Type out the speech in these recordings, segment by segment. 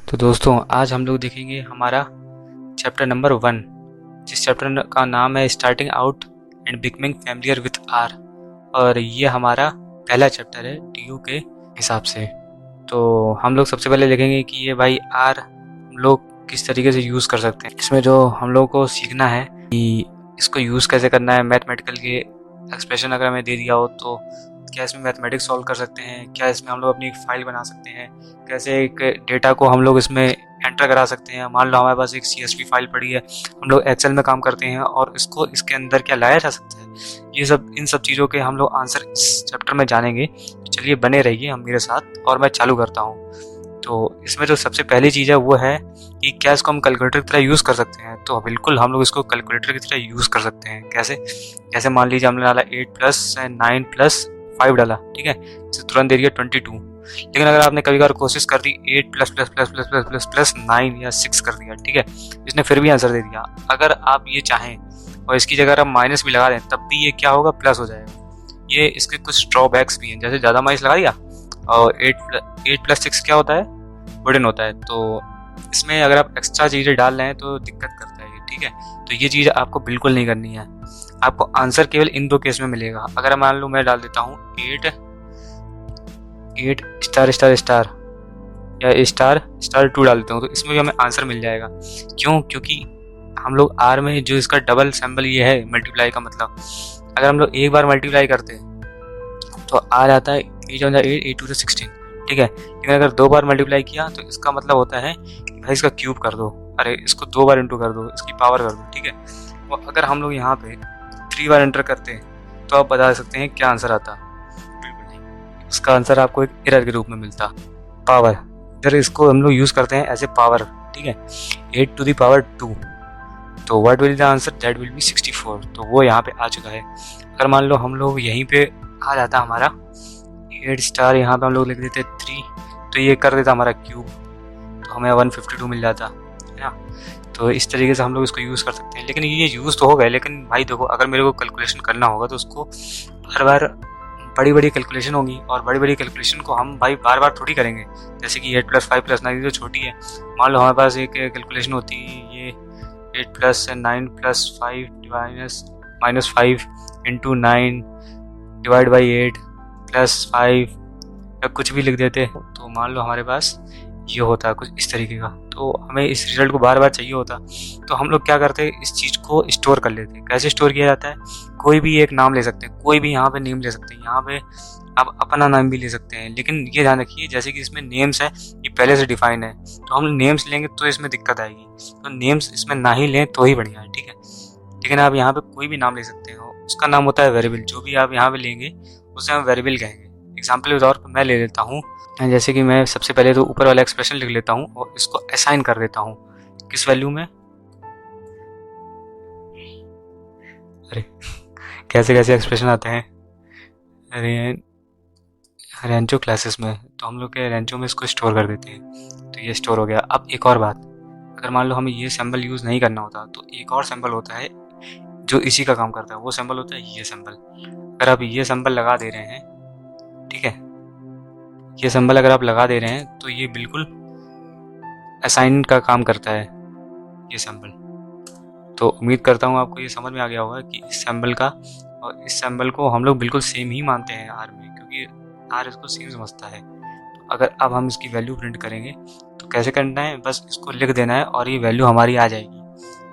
तो दोस्तों आज हम लोग देखेंगे हमारा चैप्टर नंबर 1, जिस चैप्टर का नाम है starting out and becoming familiar with R. और ये हमारा पहला चैप्टर है टीयू के हिसाब से। तो हम लोग सबसे पहले देखेंगे कि ये भाई आर हम लोग किस तरीके से यूज़ कर सकते हैं। इसमें जो हम लोग को सीखना है कि इसको यूज़ कैसे करना है। मैथमेटिकल के एक्सप्रेशन अगर हमें दे दिया हो तो क्या इसमें मैथमेटिक्स सॉल्व कर सकते हैं, क्या इसमें हम लोग अपनी एक फाइल बना सकते हैं, कैसे एक डेटा को हम लोग इसमें एंटर करा सकते हैं। मान लो हमारे पास एक CSV फाइल पड़ी है, हम लोग एक्सेल में काम करते हैं और इसको इसके अंदर क्या लाया जा सकता है। ये सब इन सब चीज़ों के हम लोग आंसर इस चैप्टर में जानेंगे। तो चलिए बने रहिए हम मेरे साथ और मैं चालू करता हूँ। तो इसमें जो सबसे पहली चीज़ है वो है कि क्या इसको हम कैलकुलेटर की तरह यूज़ कर सकते हैं। तो बिल्कुल हम लोग इसको कैलकुलेटर की तरह यूज़ कर सकते हैं। कैसे? जैसे मान लीजिए हमने डाला 8 + 9 + 5 डाला, ठीक है, तो तुरंत दे दिया 22। लेकिन अगर आपने कभी बार कोशिश कर दी 8 ++ 9 या 6 कर दिया, ठीक है, इसने फिर भी आंसर दे दिया। अगर आप ये चाहें और इसकी जगह आप माइनस भी लगा दें तब भी ये क्या होगा, प्लस हो जाएगा। ये इसके कुछ ड्रॉबैक्स भी हैं, जैसे ज़्यादा माइनस लगा दिया और 8 + 6 क्या होता है, वुडन होता है। तो इसमें अगर आप एक्स्ट्रा चीज़ें डाल रहे हैं तो दिक्कत करता है ये, ठीक है। तो ये चीज़ आपको बिल्कुल नहीं करनी है। आपको आंसर केवल इन दो केस में मिलेगा। अगर मान लो मैं डाल देता हूँ 8 ** या **2 डाल देता हूँ तो इसमें भी हमें आंसर मिल जाएगा। क्यों? क्योंकि हम लोग आर में जो इसका डबल सिंबल ये है मल्टीप्लाई का मतलब, अगर हम लोग एक बार मल्टीप्लाई करते हैं तो आ जाता है 8 × 8 = 8 × 16, ठीक है। लेकिन अगर 2 बार मल्टीप्लाई किया तो इसका मतलब होता है कि भाई इसका क्यूब कर दो, अरे इसको 2 बार इंटू कर दो, इसकी पावर कर दो, ठीक है। और अगर हम लोग यहाँ पे 3 बार एंटर करते हैं तो आप बता सकते हैं क्या आंसर आता। बिल्कुल नहीं, उसका आंसर आपको एक एरर के रूप में मिलता, पावर। इधर इसको हम लोग यूज़ करते हैं एज ए पावर, ठीक है, 8⁻²। तो what will the answer, that will be 64। तो वो यहाँ पे आ चुका है। अगर मान लो हम लोग यहीं पे आ जाता हमारा 8 यहाँ पे हम लोग लिख देते 3, तो ये कर देता हमारा क्यूब, तो हमें 152 मिल जाता है ना। तो इस तरीके से हम लोग इसको यूज़ कर सकते हैं। लेकिन ये यूज़ तो हो गए, लेकिन भाई देखो अगर मेरे को कैलकुलेशन करना होगा तो उसको बार बार बड़ी बड़ी कैलकुलेशन होगी, और बड़ी बड़ी कैलकुलेशन को हम भाई बार बार थोड़ी करेंगे। जैसे कि 8 + 5 + 9 तो छोटी है। मान लो हमारे पास एक कैलकुलेशन होती है, ये 8 + 9 + 5 -5 × 9 / 8 + 5 या कुछ भी लिख देते। तो मान लो हमारे पास ये होता है कुछ इस तरीके का, तो हमें इस रिजल्ट को बार बार चाहिए होता। तो हम लोग क्या करते हैं, इस चीज़ को स्टोर कर लेते हैं। कैसे स्टोर किया जाता है, कोई भी एक नाम ले सकते हैं, कोई भी यहाँ पे नेम ले सकते हैं। यहाँ पे आप अपना नाम भी ले सकते हैं, लेकिन ये ध्यान रखिए जैसे कि इसमें नेम्स है ये पहले से डिफाइन है, तो हम नेम्स लेंगे तो इसमें दिक्कत आएगी। तो नेम्स इसमें ना ही लें तो ही बढ़िया है, ठीक है। लेकिन आप यहाँ पे कोई भी नाम ले सकते हो, उसका नाम होता है वेरिएबल। जो भी आप यहाँ पे लेंगे उसे हम वेरिएबल कहेंगे। एग्जाम्पल के तौर पर मैं ले लेता हूँ, जैसे कि मैं सबसे पहले तो ऊपर वाला एक्सप्रेशन लिख लेता हूँ और इसको असाइन कर देता हूँ किस वैल्यू में। अरे कैसे कैसे एक्सप्रेशन आते हैं रेंचो क्लासेस में, तो हम लोग के रेंचो में इसको स्टोर कर देते हैं। तो ये स्टोर हो गया। अब एक और बात, अगर मान लो हमें ये सिंबल यूज़ नहीं करना होता तो एक और सिंबल होता है जो इसी का काम करता है। वो सिंबल होता है ये सिंबल। अगर आप ये सिंबल लगा दे रहे हैं, ठीक है, ये सिंबल अगर आप लगा दे रहे हैं तो ये बिल्कुल असाइन का काम करता है ये सिंबल। तो उम्मीद करता हूँ आपको ये समझ में आ गया होगा कि इस सिंबल का और इस सिंबल को हम लोग बिल्कुल सेम ही मानते हैं आर में, क्योंकि आर इसको सेम समझता है। तो अगर अब हम इसकी वैल्यू प्रिंट करेंगे तो कैसे करना है, बस इसको लिख देना है और ये वैल्यू हमारी आ जाएगी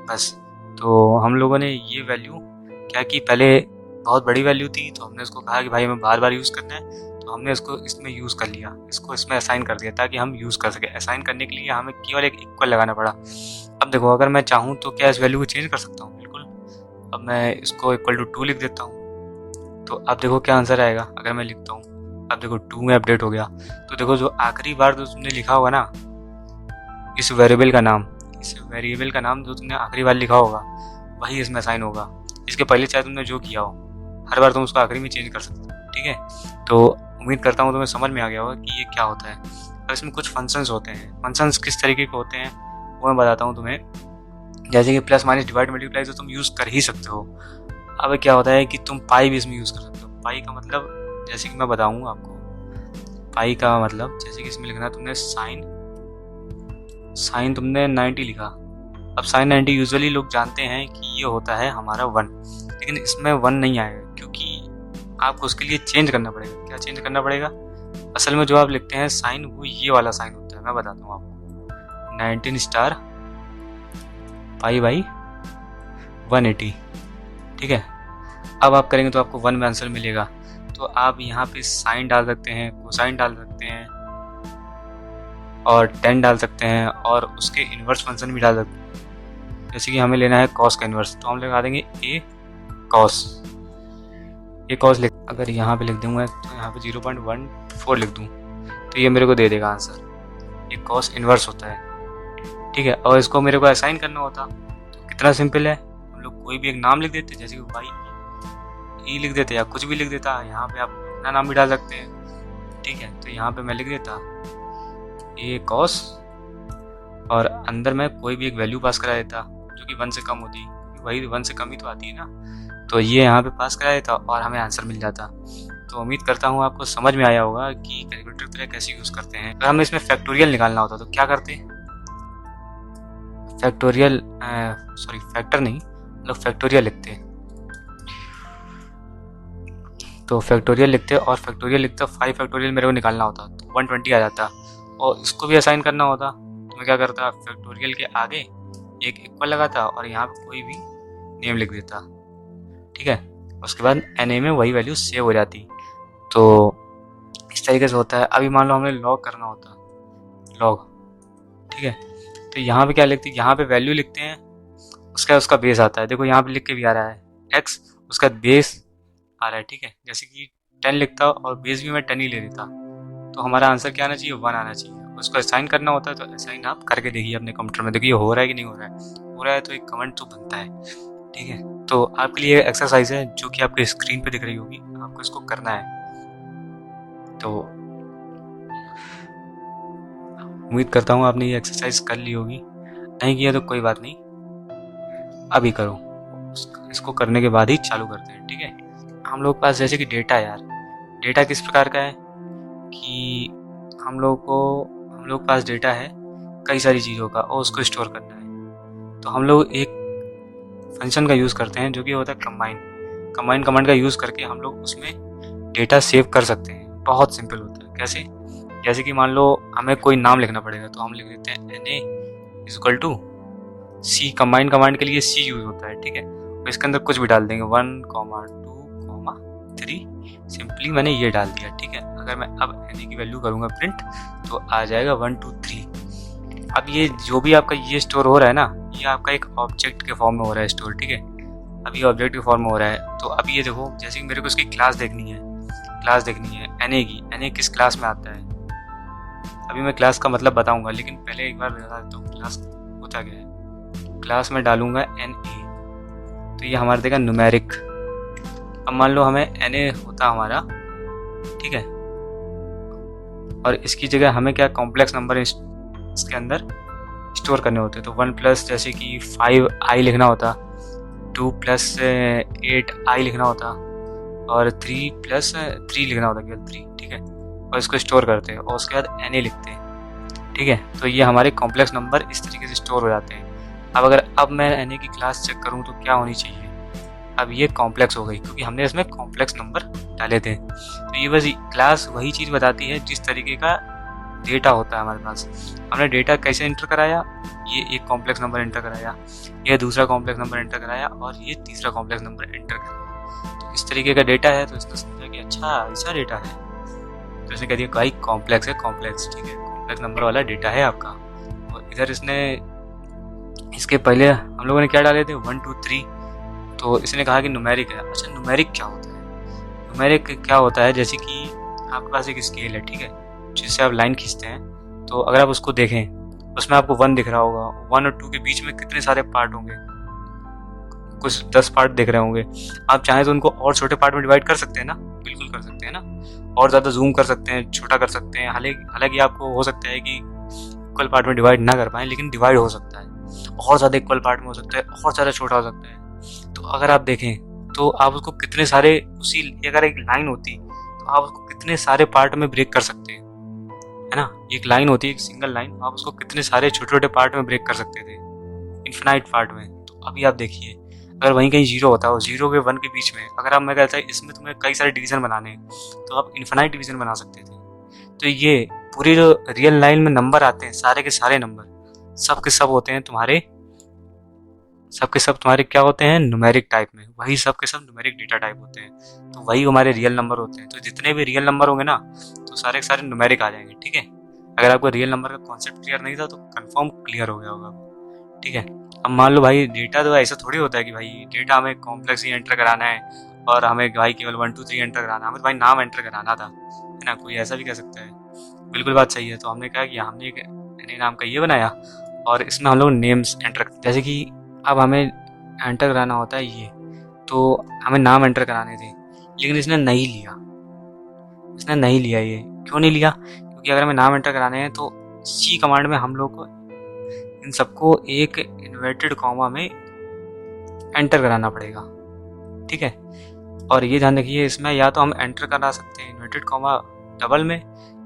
बस। तो हम लोगों ने ये वैल्यू क्या की, पहले बहुत बड़ी वैल्यू थी तो हमने उसको कहा कि भाई हमें बार बार यूज़ करना है, तो हमने इसको इसमें यूज़ कर लिया, इसको इसमें असाइन कर दिया ताकि हम यूज़ कर सकें। असाइन करने के लिए हमें केवल एक इक्वल लगाना पड़ा। अब देखो अगर मैं चाहूँ तो क्या इस वैल्यू को चेंज कर सकता हूँ, बिल्कुल। अब मैं इसको =2 लिख देता हूँ, तो अब देखो क्या आंसर आएगा अगर मैं लिखता हूँ। अब देखो 2 में अपडेट हो गया। तो देखो जो आखिरी बार जो तुमने लिखा होगा ना इस वेरिएबल का नाम जो तुमने आखिरी बार लिखा होगा वही इसमें असाइन होगा। इसके पहले चाहे तुमने जो किया हो हर बार तुम उसको आखिरी में चेंज कर सकते हो, ठीक है। तो उम्मीद करता हूँ तुम्हें समझ में आ गया होगा कि ये क्या होता है। और इसमें कुछ फंक्शंस होते हैं। फंक्शंस किस तरीके के होते हैं वो मैं बताता हूँ तुम्हें। जैसे कि प्लस माइनस डिवाइड मल्टीप्लाई तो तुम यूज़ कर ही सकते हो। अब क्या होता है कि तुम पाई भी इसमें यूज़ कर सकते हो। पाई का मतलब जैसे कि मैं बताऊँ आपको, पाई का मतलब जैसे कि इसमें लिखना तुमने साइन साइन तुमने 90 लिखा। अब साइन 90 यूजुअली लोग जानते हैं कि ये होता है हमारा 1, लेकिन इसमें 1 नहीं आएगा क्योंकि आपको उसके लिए चेंज करना पड़ेगा। क्या चेंज करना पड़ेगा? असल में जो आप लिखते हैं साइन, वो ये वाला साइन होता है। मैं बताता हूँ आपको। 19 स्टार पाई बाई 180, ठीक है। अब आप करेंगे तो आपको 1 में आंसर मिलेगा। तो आप यहाँ पे साइन डाल सकते हैं, कोसाइन डाल सकते हैं और टेन डाल सकते हैं और उसके इन्वर्स फंक्शन भी डाल सकते हैं। जैसे कि हमें लेना है कॉस का इन्वर्स, तो हम लगा देंगे ए कॉस। अगर यहाँ पे लिख दूंगा तो यहाँ पे 0.14 लिख दूँ तो ये मेरे को दे देगा आंसर। ये कॉस इन्वर्स होता है, ठीक है। और इसको मेरे को असाइन करना होता तो कितना सिंपल है, हम लोग कोई भी एक नाम लिख देते, जैसे कि वाई ई लिख देते या कुछ भी लिख देता। यहाँ पे आप अपना नाम भी डाल सकते हैं, ठीक है। तो यहाँ पे मैं लिख देता ए कॉस और अंदर मैं कोई भी एक वैल्यू पास करा देता जो कि 1 से कम होती, क्योंकि वही 1 से कम ही तो आती है ना। तो ये यहाँ पे पास करा देता और हमें आंसर मिल जाता। तो उम्मीद करता हूँ आपको समझ में आया होगा कि कैलकुलेटर तरह कैसे यूज़ करते हैं। अगर हमें इसमें फैक्टोरियल निकालना होता तो क्या करते? फैक्टोरियल फैक्टर नहीं, मतलब फैक्टोरियल लिखते। तो फैक्टोरियल लिखते और फैक्टोरियल लिखता 5 फैक्टोरियल मेरे को निकालना होता तो 120 आ जाता। और इसको भी असाइन करना होता तो मैं क्या करता, फैक्टोरियल के आगे एक इक्वल लगाता और यहाँ पे कोई भी नेम लिख देता, ठीक है। उसके बाद एनए में वही वैल्यू सेव हो जाती। तो इस तरीके से होता है। अभी मान लो हमें लॉग करना होता, लॉग, ठीक है। तो यहाँ पे क्या लिखते हैं, यहाँ पे वैल्यू लिखते हैं, उसका बेस आता है। देखो यहाँ पे लिख के भी आ रहा है x, उसका बेस आ रहा है, ठीक है। जैसे कि 10 लिखता और बेस भी मैं 10 ही ले लेता तो हमारा आंसर क्या आना चाहिए, 1 आना चाहिए। उसको असाइन करना होता है तो असाइन आप करके देखिए अपने कंप्यूटर में, देखिए हो रहा है कि नहीं हो रहा है। हो रहा है तो एक कमेंट तो बनता है, ठीक है। तो आपके लिए एक्सरसाइज है जो कि आपके स्क्रीन पे दिख रही होगी, आपको इसको करना है। तो उम्मीद करता हूँ आपने ये एक्सरसाइज कर ली होगी, नहीं किया तो कोई बात नहीं, अभी करो। इसको करने के बाद ही चालू करते हैं, ठीक है। हम लोग पास जैसे कि डेटा है यार, डेटा किस प्रकार का है कि हम लोग पास डेटा है कई सारी चीज़ों का और उसको स्टोर करना है। तो हम लोग एक फंक्शन का यूज़ करते हैं जो कि होता है कंबाइन कमांड का यूज़ करके हम लोग उसमें डेटा सेव कर सकते हैं। बहुत सिंपल होता है। कैसे? जैसे कि मान लो हमें कोई नाम लिखना पड़ेगा तो हम लिख देते हैं NA=C। कंबाइन कमांड के लिए C यूज़ होता है, ठीक है। तो इसके अंदर कुछ भी डाल देंगे 1, 2, 3, सिंपली मैंने ये डाल दिया, ठीक है। अगर मैं अब NA की वैल्यू करूँगा प्रिंट तो आ जाएगा 1, 2, 3। अब ये जो भी आपका ये स्टोर हो रहा है ना, ये आपका एक ऑब्जेक्ट के फॉर्म में हो रहा है स्टोर, ठीक है। अब ये ऑब्जेक्ट के फॉर्म में हो रहा है। तो अब ये देखो, जैसे कि मेरे को इसकी क्लास देखनी है NA की, NA किस क्लास में आता है। अभी मैं क्लास का मतलब बताऊंगा, लेकिन पहले एक बार बता देता हूँ क्लास होता क्या है। क्लास में डालूंगा NA तो ये हमारा देगा न्यूमेरिक। अब मान लो हमें NA होता हमारा, ठीक है, और इसकी जगह हमें क्या कॉम्प्लेक्स नंबर इसके अंदर स्टोर करने होते हैं। तो 1+ जैसे कि 5i लिखना होता, 2+8i लिखना होता और 3+3 लिखना होता, केवल 3, ठीक है। और इसको स्टोर करते हैं और उसके बाद NA लिखते हैं, ठीक है। तो ये हमारे कॉम्प्लेक्स नंबर इस तरीके से स्टोर हो जाते हैं। अब मैं NA की क्लास चेक करूँ तो क्या होनी चाहिए, अब ये कॉम्प्लेक्स हो गई क्योंकि हमने इसमें कॉम्प्लेक्स नंबर डाले थे। तो ये बस क्लास वही चीज़ बताती है जिस तरीके का डेटा होता है हमारे पास। हमने डेटा कैसे एंटर कराया, ये एक कॉम्प्लेक्स नंबर एंटर कराया, ये दूसरा कॉम्प्लेक्स नंबर एंटर कराया और ये तीसरा कॉम्प्लेक्स नंबर एंटर कराया। तो इस तरीके का डेटा है। तो इसने समझा कि अच्छा ऐसा डेटा है, तो इसने कह दिया भाई कॉम्प्लेक्स है, कॉम्प्लेक्स, ठीक है, कॉम्प्लेक्स नंबर वाला डेटा है आपका। और इधर इसने इसके पहले हम लोगों ने क्या डाले थे 1, 2, 3, तो इसने कहा कि न्यूमेरिक है। अच्छा न्यूमेरिक क्या होता है? न्यूमेरिक क्या होता है, जैसे कि आपके पास एक स्केल है, ठीक है, जिससे आप लाइन खींचते हैं। तो अगर आप उसको देखें उसमें आपको 1 दिख रहा होगा, 1 और 2 के बीच में कितने सारे पार्ट होंगे, कुछ 10 पार्ट दिख रहे होंगे। आप चाहें तो उनको और छोटे पार्ट में डिवाइड कर सकते हैं ना, बिल्कुल कर सकते हैं ना, और ज़्यादा जूम कर सकते हैं, छोटा कर सकते हैं। हालांकि आपको हो सकता है कि इक्वल पार्ट में डिवाइड ना कर पाएँ, लेकिन डिवाइड हो सकता है, और ज़्यादा इक्वल पार्ट में हो सकता है, और ज़्यादा छोटा हो सकता है। तो अगर आप देखें तो आप उसको कितने सारे अगर एक लाइन होती तो आप उसको कितने सारे पार्ट में ब्रेक कर सकते हैं, है ना। एक लाइन होती है, एक सिंगल लाइन, आप उसको कितने सारे छोटे छोटे पार्ट में ब्रेक कर सकते थे, इन्फिनाइट पार्ट में। तो अभी आप देखिए, अगर वहीं कहीं जीरो होता हो, जीरो के 1 के बीच में, अगर आप मैं कहता है इसमें तुम्हें कई सारे डिवीजन बनाने हैं, तो आप इन्फिनाइट डिवीजन बना सकते थे। तो ये पूरी जो रियल लाइन में नंबर आते हैं, सारे के सारे नंबर सब के सब होते हैं तुम्हारे, सब के सब तुम्हारे क्या होते हैं, न्यूमेरिक टाइप में। वही सब के सब न्यूमेरिक डेटा टाइप होते हैं, तो वही हमारे रियल नंबर होते हैं। तो जितने भी रियल नंबर होंगे ना, तो सारे के सारे न्यूमेरिक आ जाएंगे, ठीक है। अगर आपको रियल नंबर का कॉन्सेप्ट क्लियर नहीं था तो कंफर्म क्लियर हो गया होगा, ठीक है। अब मान लो भाई डेटा तो ऐसा थोड़ी होता है कि भाई डेटा हमें कॉम्प्लेक्स ही एंटर कराना है और हमें भाई केवल 1 2 3 एंटर कराना है, हमें तो भाई नाम एंटर कराना था, है ना। कोई ऐसा भी कह सकता है, बिल्कुल बात सही है। तो हमने कहा कि हमने एक नए नाम का ये बनाया और इसमें हम लोग नेम्स एंटर, जैसे कि अब हमें एंटर कराना होता है ये, तो हमें नाम एंटर कराने थे, लेकिन इसने नहीं लिया, इसने नहीं लिया। ये क्यों नहीं लिया? क्योंकि अगर हमें नाम एंटर कराने हैं तो सी कमांड में हम लोग को इन सबको एक इन्वर्टेड कॉमा में एंटर कराना पड़ेगा, ठीक है। और ये ध्यान रखिए, इसमें या तो हम एंटर करा सकते हैं इन्वर्टेड कॉमा डबल में,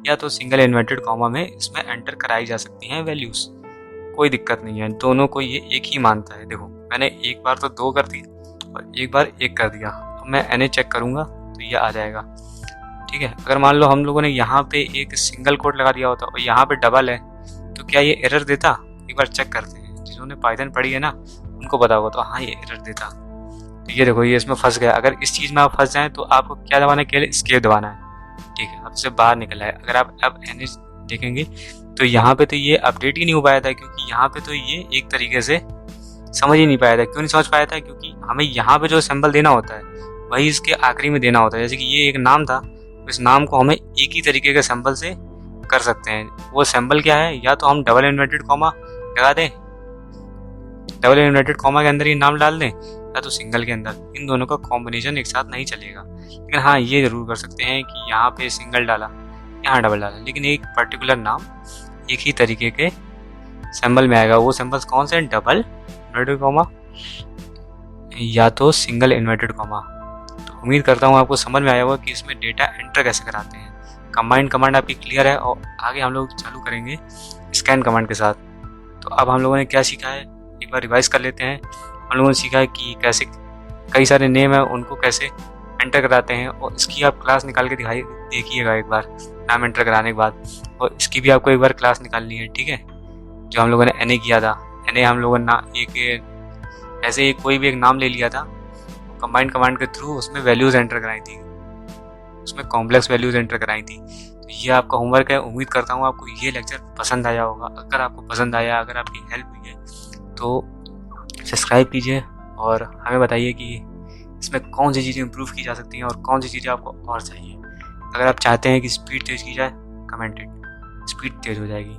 या तो सिंगल इन्वर्टेड कॉमा में इसमें एंटर कराई जा सकती हैं वैल्यूज, कोई दिक्कत नहीं है, दोनों को ये एक ही मानता है। देखो मैंने एक बार तो 2 कर दी और एक बार 1 कर दिया, अब मैं NA चेक करूंगा तो ये आ जाएगा, ठीक है। अगर मान लो हम लोगों ने यहाँ पे एक सिंगल कोट लगा दिया होता और यहाँ पे डबल है, तो क्या ये एरर देता? एक बार चेक करते हैं, जिन्होंने पाइथन पढ़ी है ना उनको पता होगा। तो हाँ, ये एरर देता। तो ये देखो, ये इसमें फंस गया। अगर इस चीज़ में आप फंस जाएं तो आपको क्या दबाना है, केवल एस्केप दबाना है, ठीक है। अब से बाहर निकल आए। अगर आप अब NA देखेंगे तो यहाँ पे तो ये अपडेट ही नहीं हो पाया था, क्योंकि यहाँ पे तो ये एक तरीके से समझ ही नहीं पाया था। क्यों नहीं समझ पाया था? क्योंकि हमें यहाँ पे जो सिंबल देना होता है वही इसके आखिरी में देना होता है। जैसे कि ये एक नाम था, इस नाम को हमें एक ही तरीके के सिंबल से कर सकते हैं। वो सिंबल क्या है? या तो हम डबल इन्वर्टेड कॉमा लगा दें, डबल इन्वर्टेड कॉमा के अंदर ये नाम डाल दें, या तो सिंगल के अंदर। इन दोनों का कॉम्बिनेशन एक साथ नहीं चलेगा। लेकिन हाँ, ये जरूर कर सकते हैं कि यहाँ पे सिंगल डाला, यहाँ डबल डाला, लेकिन एक पर्टिकुलर नाम एक ही तरीके के सिंबल में आएगा। वो सिंबल्स कौन से हैं? डबल इन्वर्टेड कॉमा या तो सिंगल इन्वर्टेड कॉमा। तो उम्मीद करता हूँ आपको समझ में आया होगा कि इसमें डेटा एंटर कैसे कराते हैं। कंबाइंड कमांड आपकी क्लियर है, और आगे हम लोग चालू करेंगे स्कैन कमांड के साथ। तो अब हम लोगों ने क्या सीखा है, एक बार रिवाइज कर लेते हैं। हम लोगों ने सीखा है कि कैसे कई सारे नेम है उनको कैसे एंटर कराते हैं, और इसकी आप क्लास निकाल के देखिएगा एक बार नाम एंटर कराने के बाद, और इसकी भी आपको एक बार क्लास निकालनी है, ठीक है। जो हम लोगों ने NA किया था, NA हम लोगों ने एक ऐसे ही कोई भी एक नाम ले लिया था, कंबाइंड कमांड के थ्रू उसमें वैल्यूज एंटर कराई थी, उसमें कॉम्प्लेक्स वैल्यूज एंटर कराई थी। तो ये आपका होमवर्क है। उम्मीद करता हूँ आपको ये लेक्चर पसंद आया होगा। अगर आपको पसंद आया, अगर आपकी हेल्प हुई है तो सब्सक्राइब कीजिए और हमें बताइए कि इसमें कौन सी चीज़ें इम्प्रूव की जा सकती हैं और कौन सी चीज़ें आपको और चाहिए। अगर आप चाहते हैं कि स्पीड तेज़ की जाए, कमेंटेड, स्पीड तेज़ हो जाएगी।